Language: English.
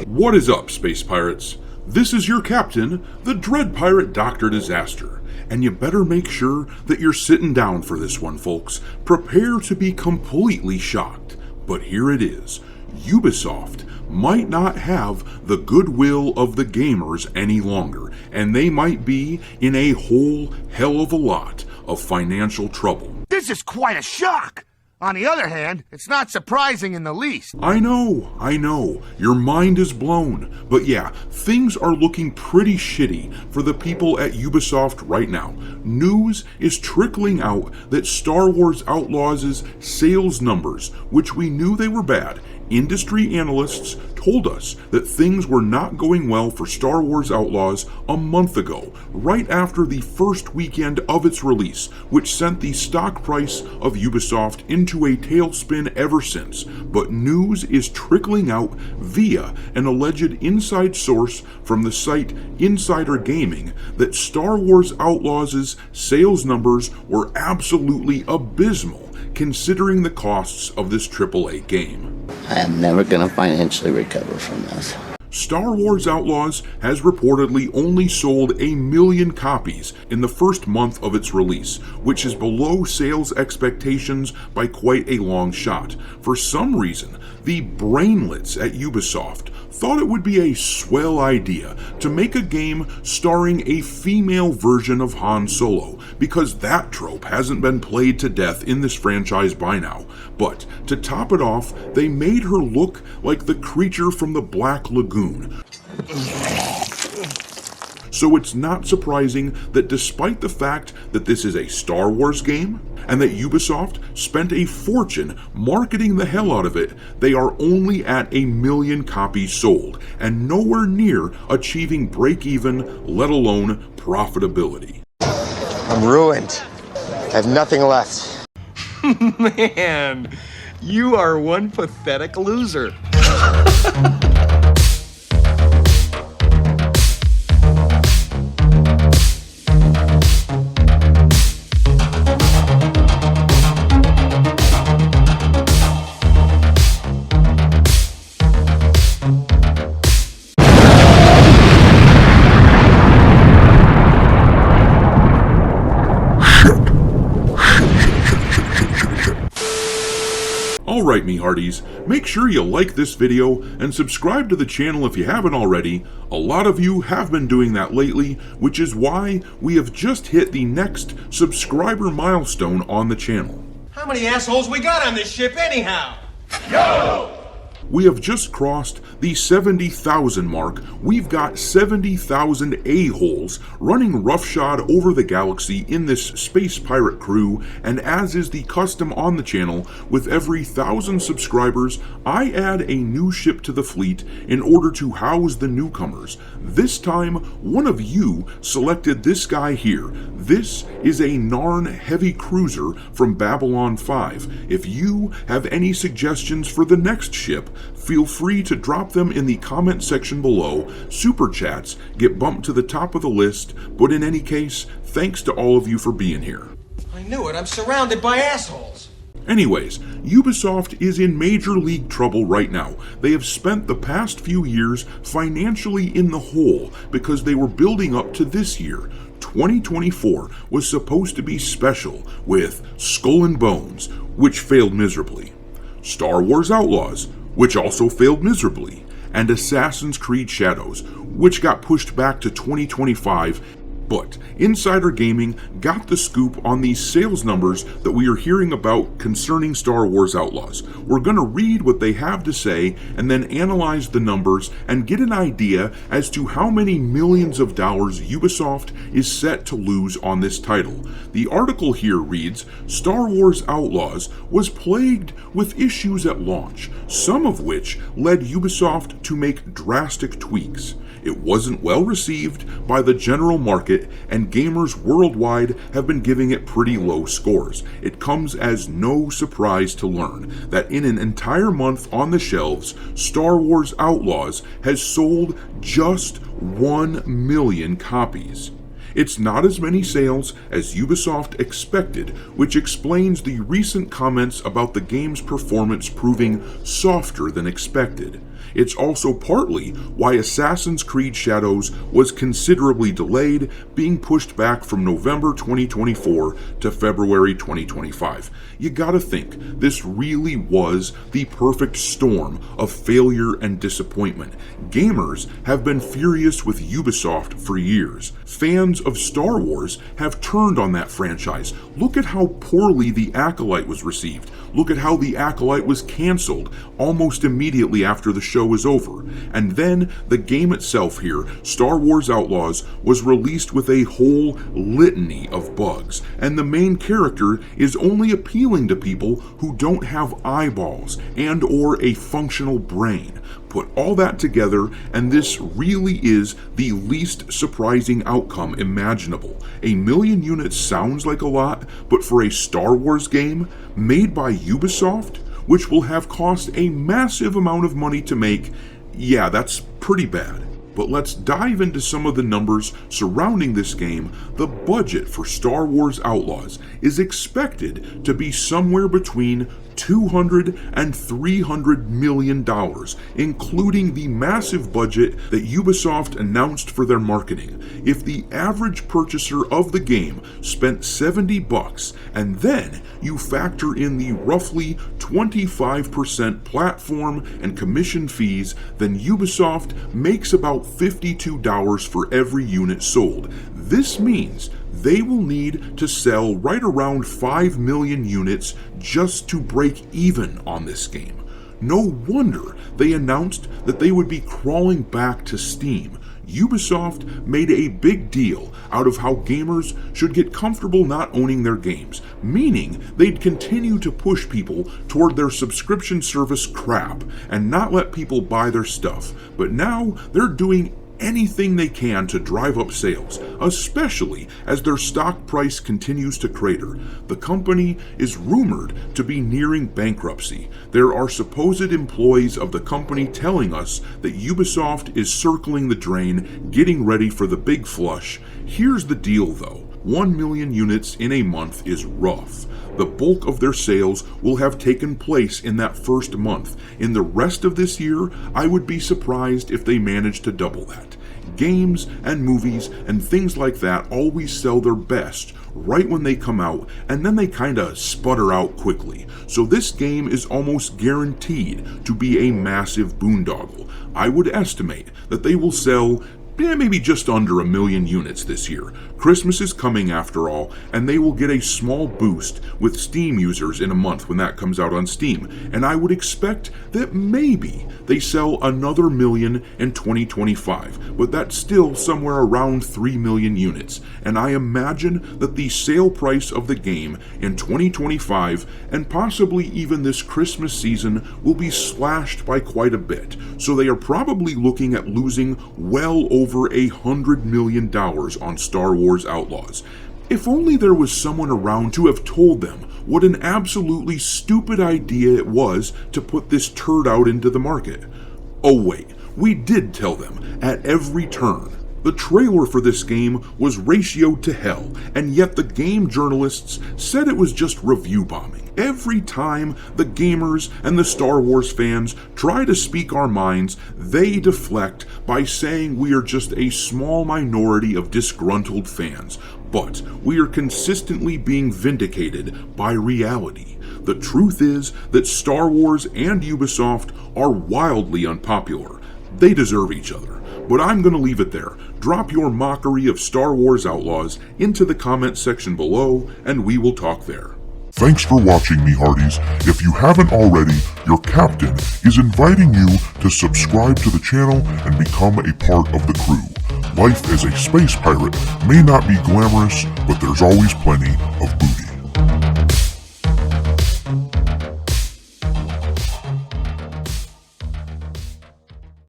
What is up, space pirates? This is your captain, the Dread Pirate Dr. Disaster, and you better make sure that you're sitting down for this one, folks. Prepare to be completely shocked, but here it is. Ubisoft might not have the goodwill of the gamers any longer, and they might be in a whole hell of a lot of financial trouble. This is quite a shock! On the other hand, it's not surprising in the least. I know, your mind is blown. But yeah, things are looking pretty shitty for the people at Ubisoft right now. News is trickling out that Star Wars Outlaws' sales numbers, which we knew they were bad, industry analysts told us that things were not going well for Star Wars Outlaws a month ago, right after the first weekend of its release, which sent the stock price of Ubisoft into a tailspin ever since. But news is trickling out via an alleged inside source from the site Insider Gaming that Star Wars Outlaws' sales numbers were absolutely abysmal, considering the costs of this AAA game. I am never going to financially recover from this. Star Wars Outlaws has reportedly only sold 1 million copies in the first month of its release, which is below sales expectations by quite a long shot. For some reason, the brainlets at Ubisoft thought it would be a swell idea to make a game starring a female version of Han Solo, because that trope hasn't been played to death in this franchise by now. But to top it off, they made her look like the creature from the Black Lagoon. So it's not surprising that despite the fact that this is a Star Wars game, and that Ubisoft spent a fortune marketing the hell out of it, they are only at 1 million copies sold, and nowhere near achieving break-even, let alone profitability. I'm ruined. I have nothing left. Man, you are one pathetic loser. Alright, me hearties, make sure you like this video and subscribe to the channel if you haven't already. A lot of you have been doing that lately, which is why we have just hit the next subscriber milestone on the channel. How many assholes we got on this ship anyhow? We have just crossed the 70,000 mark. We've got 70,000 a-holes running roughshod over the galaxy in this space pirate crew, and as is the custom on the channel, with every 1,000 subscribers, I add a new ship to the fleet in order to house the newcomers. This time, one of you selected this guy here. This is a Narn heavy cruiser from Babylon 5. If you have any suggestions for the next ship, feel free to drop them in the comment section below. Super chats get bumped to the top of the list, but in any case, thanks to all of you for being here. I knew it, I'm surrounded by assholes. Anyways, Ubisoft is in major league trouble right now. They have spent the past few years financially in the hole because they were building up to this year. 2024 was supposed to be special with Skull and Bones, which failed miserably, Star Wars Outlaws, which also failed miserably, and Assassin's Creed Shadows, which got pushed back to 2025. But Insider Gaming got the scoop on these sales numbers that we are hearing about concerning Star Wars Outlaws. We're going to read what they have to say and then analyze the numbers and get an idea as to how many millions of dollars Ubisoft is set to lose on this title. The article here reads, Star Wars Outlaws was plagued with issues at launch, some of which led Ubisoft to make drastic tweaks. It wasn't well received by the general market, and gamers worldwide have been giving it pretty low scores. It comes as no surprise to learn that in an entire month on the shelves, Star Wars Outlaws has sold just 1 million copies. It's not as many sales as Ubisoft expected, which explains the recent comments about the game's performance proving softer than expected. It's also partly why Assassin's Creed Shadows was considerably delayed, being pushed back from November 2024 to February 2025. You gotta think, this really was the perfect storm of failure and disappointment. Gamers have been furious with Ubisoft for years. Fans of Star Wars have turned on that franchise. Look at how poorly The Acolyte was received. Look at how The Acolyte was cancelled almost immediately after the show was over. And then the game itself here, Star Wars Outlaws, was released with a whole litany of bugs. And the main character is only appealing to people who don't have eyeballs and or a functional brain. Put all that together, and this really is the least surprising outcome imaginable. 1 million units sounds like a lot, but for a Star Wars game made by Ubisoft, which will have cost a massive amount of money to make, yeah, that's pretty bad. But let's dive into some of the numbers surrounding this game. The budget for Star Wars Outlaws is expected to be somewhere between $200 and $300 million, including the massive budget that Ubisoft announced for their marketing. If the average purchaser of the game spent $70 and then you factor in the roughly 25% platform and commission fees, then Ubisoft makes about $52 for every unit sold. This means they will need to sell right around 5 million units just to break even on this game. No wonder they announced that they would be crawling back to Steam. Ubisoft made a big deal out of how gamers should get comfortable not owning their games, meaning they'd continue to push people toward their subscription service crap and not let people buy their stuff. But now they're doing anything they can to drive up sales, especially as their stock price continues to crater. The company is rumored to be nearing bankruptcy. There are supposed employees of the company telling us that Ubisoft is circling the drain, getting ready for the big flush. Here's the deal though. 1 million units in a month is rough. The bulk of their sales will have taken place in that first month. In the rest of this year, I would be surprised if they manage to double that. Games and movies and things like that always sell their best right when they come out, and then they kinda sputter out quickly. So this game is almost guaranteed to be a massive boondoggle. I would estimate that they will sell maybe just under 1 million units this year. Christmas is coming after all, and they will get a small boost with Steam users in a month when that comes out on Steam, and I would expect that maybe they sell another million in 2025, but that's still somewhere around 3 million units, and I imagine that the sale price of the game in 2025, and possibly even this Christmas season, will be slashed by quite a bit, so they are probably looking at losing well over $100 million on Star Wars Outlaws. If only there was someone around to have told them what an absolutely stupid idea it was to put this turd out into the market. Oh wait, we did tell them at every turn. The trailer for this game was ratioed to hell, and yet the game journalists said it was just review bombing. Every time the gamers and the Star Wars fans try to speak our minds, they deflect by saying we are just a small minority of disgruntled fans. But we are consistently being vindicated by reality. The truth is that Star Wars and Ubisoft are wildly unpopular. They deserve each other. But I'm going to leave it there. Drop your mockery of Star Wars Outlaws into the comment section below, and we will talk there. Thanks for watching, me hearties. If you haven't already, your captain is inviting you to subscribe to the channel and become a part of the crew. Life as a space pirate may not be glamorous, but there's always plenty of booty.